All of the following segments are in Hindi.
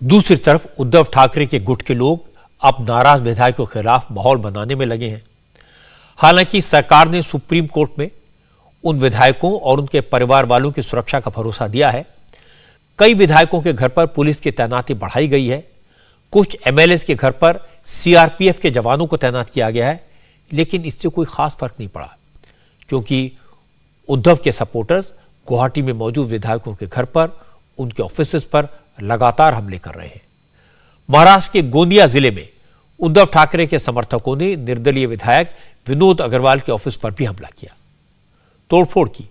दूसरी तरफ उद्धव ठाकरे के गुट के लोग अब नाराज विधायकों के खिलाफ माहौल बनाने में लगे हैं। हालांकि सरकार ने सुप्रीम कोर्ट में उन विधायकों और उनके परिवार वालों की सुरक्षा का भरोसा दिया है। कई विधायकों के घर पर पुलिस की तैनाती बढ़ाई गई है। कुछ एमएलएस के घर पर सीआरपीएफ के जवानों को तैनात किया गया है, लेकिन इससे कोई खास फर्क नहीं पड़ा, क्योंकि उद्धव के सपोर्टर्स गुवाहाटी में मौजूद विधायकों के घर पर, उनके ऑफिसेज पर लगातार हमले कर रहे हैं। महाराष्ट्र के गोंदिया जिले में उद्धव ठाकरे के समर्थकों ने निर्दलीय विधायक विनोद अग्रवाल के ऑफिस पर भी हमला किया, तोड़फोड़ की।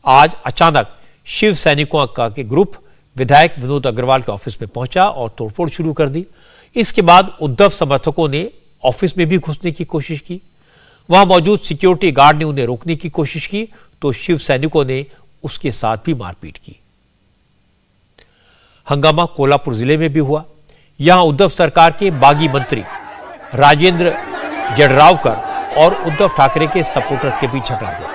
आज अचानक शिव सैनिकों का के ग्रुप विधायक विनोद अग्रवाल के ऑफिस में पहुंचा और तोड़फोड़ शुरू कर दी। इसके बाद उद्धव समर्थकों ने ऑफिस में भी घुसने की कोशिश की। वहां मौजूद सिक्योरिटी गार्ड ने उन्हें रोकने की कोशिश की तो शिव सैनिकों ने उसके साथ भी मारपीट की। हंगामा कोल्हापुर जिले में भी हुआ। यहां उद्धव सरकार के बागी मंत्री राजेंद्र जड़रावकर और उद्धव ठाकरे के सपोर्टर्स के बीच झगड़ा हुआ।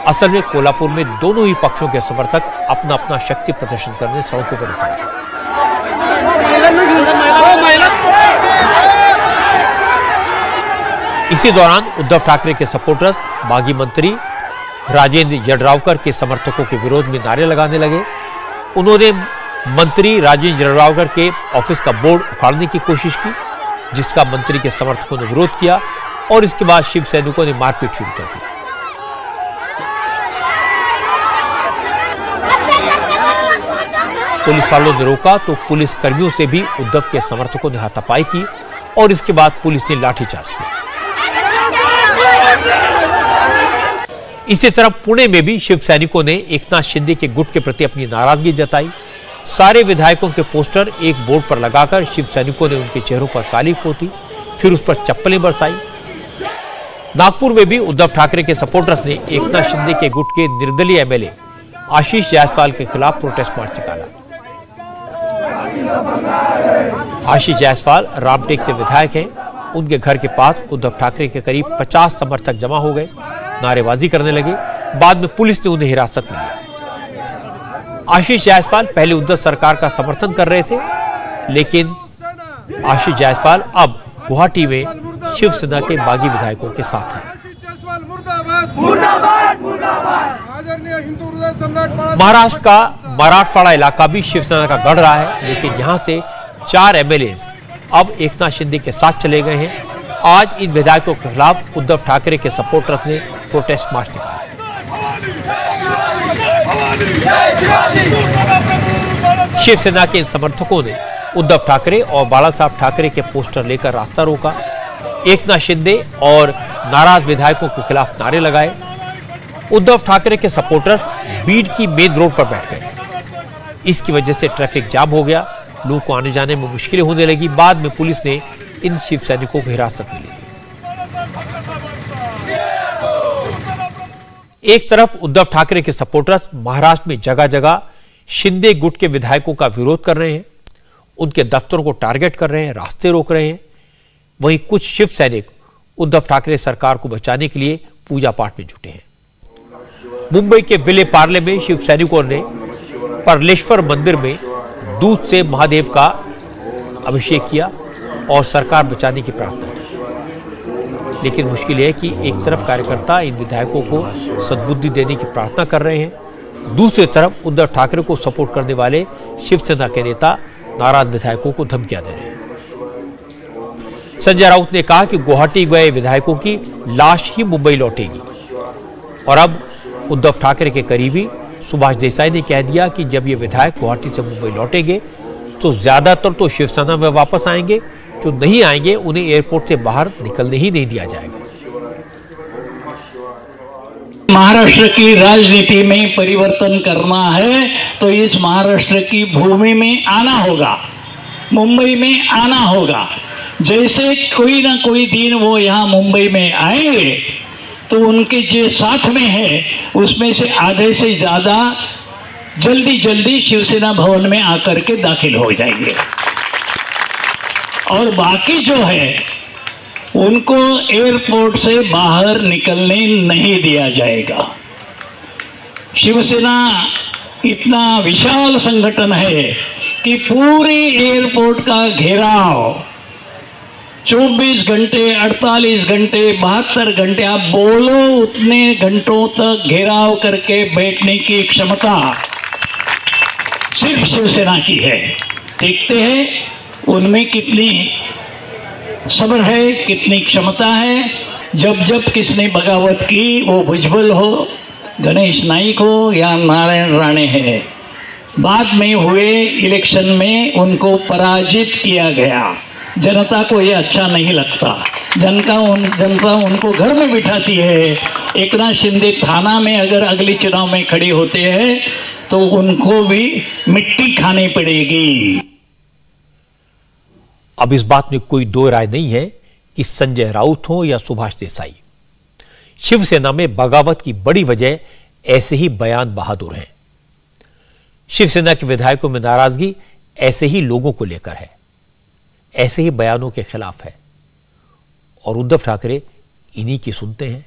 असल में कोल्हापुर में दोनों ही पक्षों के समर्थक अपना अपना शक्ति प्रदर्शन करने सड़कों पर उतरे। इसी दौरान उद्धव ठाकरे के सपोर्टर्स बागी मंत्री राजेंद्र जड़रावकर के समर्थकों के विरोध में नारे लगाने लगे। उन्होंने मंत्री राजेंद्र जड़रावकर के ऑफिस का बोर्ड उखाड़ने की कोशिश की, जिसका मंत्री के समर्थकों ने विरोध किया और इसके बाद शिव सैनिकों ने मारपीट शुरू कर दी। पुलिस वालों ने रोका तो पुलिस कर्मियों से भी उद्धव के समर्थकों ने हाथापाई की और इसके बाद पुलिस ने लाठीचार्ज किया। इसी तरह पुणे में भी शिव सैनिकों ने एकनाथ शिंदे के गुट के प्रति अपनी नाराजगी जताई। सारे विधायकों के पोस्टर एक बोर्ड पर लगाकर शिव सैनिकों ने उनके चेहरों पर काली पोती, फिर उस पर चप्पलें बरसाई। नागपुर में भी उद्धव ठाकरे के सपोर्टर्स ने एकनाथ शिंदे के गुट के निर्दलीय एमएलए आशीष जायसवाल के खिलाफ प्रोटेस्ट मार्च निकाला। आशीष जायसवाल रामटेक से विधायक हैं। उनके घर के पास उद्धव ठाकरे के करीब 50 समर्थक जमा हो गए, नारेबाजी करने लगे। बाद में पुलिस ने उन्हें हिरासत में लिया। आशीष जायसवाल पहले उद्धव सरकार का समर्थन कर रहे थे, लेकिन आशीष जायसवाल अब गुवाहाटी में शिवसेना के बागी विधायकों के साथ हैं। महाराष्ट्र का मराठवाड़ा इलाका भी शिवसेना का गढ़ रहा है, लेकिन यहां से 4 एमएलए अब एकनाथ शिंदे के साथ चले गए हैं। आज इन विधायकों के खिलाफ उद्धव ठाकरे के सपोर्टर्स ने प्रोटेस्ट मार्च निकाला। शिवसेना के इन समर्थकों ने उद्धव ठाकरे और बाला साहब ठाकरे के पोस्टर लेकर रास्ता रोका। एकनाथ शिंदे और नाराज विधायकों के खिलाफ नारे लगाए। उद्धव ठाकरे के सपोर्टर्स बीड की मेन रोड पर बैठ गए। इसकी वजह से ट्रैफिक जाम हो गया, लोगों को आने जाने में मुश्किलें होने लगी। बाद में पुलिस ने इन शिव सैनिकों को हिरासत में ले लिया। एक तरफ उद्धव ठाकरे के सपोर्टर्स महाराष्ट्र में जगह जगह शिंदे गुट के विधायकों का विरोध कर रहे हैं, उनके दफ्तरों को टारगेट कर रहे हैं, रास्ते रोक रहे हैं। वहीं कुछ शिव सैनिक उद्धव ठाकरे सरकार को बचाने के लिए पूजा पाठ में जुटे हैं। मुंबई के विले पार्ले में शिव सैनिकों ने परलेश्वर मंदिर में दूध से महादेव का अभिषेक किया और सरकार बचाने की प्रार्थना की। लेकिन मुश्किल है कि एक तरफ कार्यकर्ता इन विधायकों को सद्बुद्धि देने की प्रार्थना कर रहे हैं, दूसरी तरफ उद्धव ठाकरे को सपोर्ट करने वाले शिवसेना के नेता नाराज विधायकों को धमकियां दे रहे हैं। संजय राउत ने कहा कि गुवाहाटी गए विधायकों की लाश ही मुंबई लौटेगी। और अब उद्धव ठाकरे के करीबी सुभाष देसाई ने कह दिया कि जब ये विधायक गुवाहाटी से मुंबई लौटेंगे तो ज्यादातर तो शिवसेना में वापस आएंगे, जो नहीं आएंगे उन्हें एयरपोर्ट से बाहर निकलने ही नहीं दिया जाएगा। महाराष्ट्र की राजनीति में परिवर्तन करना है तो इस महाराष्ट्र की भूमि में आना होगा, मुंबई में आना होगा। जैसे कोई ना कोई दिन वो यहाँ मुंबई में आएंगे तो उनके जो साथ में है उसमें से आधे से ज़्यादा जल्दी शिवसेना भवन में आकर के दाखिल हो जाएंगे और बाकी जो है उनको एयरपोर्ट से बाहर निकलने नहीं दिया जाएगा। शिवसेना इतना विशाल संगठन है कि पूरे एयरपोर्ट का घेराव 24 घंटे, 48 घंटे, 72 घंटे, आप बोलो उतने घंटों तक घेराव करके बैठने की क्षमता सिर्फ शिवसेना की है। देखते हैं उनमें कितनी सब्र है, कितनी क्षमता है। जब जब किसने बगावत की, वो भुजबल हो, गणेश नाइक हो या नारायण राणे है, बाद में हुए इलेक्शन में उनको पराजित किया गया। जनता को ये अच्छा नहीं लगता। जनता उनको घर में बिठाती है। एकनाथ शिंदे थाना में अगर अगली चुनाव में खड़े होते हैं तो उनको भी मिट्टी खानी पड़ेगी। अब इस बात में कोई दो राय नहीं है कि संजय राउत हो या सुभाष देसाई, शिवसेना में बगावत की बड़ी वजह ऐसे ही बयान बहादुर हैं। शिवसेना के विधायकों में नाराजगी ऐसे ही लोगों को लेकर है, ऐसे ही बयानों के खिलाफ है, और उद्धव ठाकरे इन्हीं की सुनते हैं।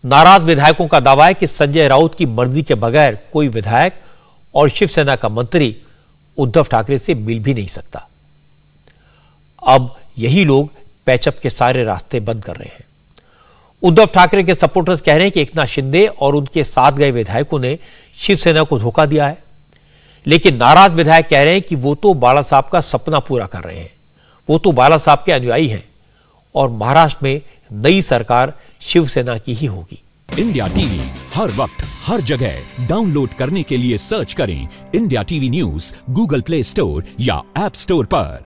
नाराज विधायकों का दावा है कि संजय राउत की मर्जी के बगैर कोई विधायक और शिवसेना का मंत्री उद्धव ठाकरे से मिल भी नहीं सकता। अब यही लोग पैचअप के सारे रास्ते बंद कर रहे हैं। उद्धव ठाकरे के सपोर्टर्स कह रहे हैं कि एकनाथ शिंदे और उनके साथ गए विधायकों ने शिवसेना को धोखा दिया है, लेकिन नाराज विधायक कह रहे हैं कि वो तो बाला साहब का सपना पूरा कर रहे हैं, वो तो बाला साहब के अनुयायी हैं और महाराष्ट्र में नई सरकार शिवसेना की ही होगी। इंडिया टीवी हर वक्त हर जगह डाउनलोड करने के लिए सर्च करें India TV news Google play store या ऐप स्टोर पर।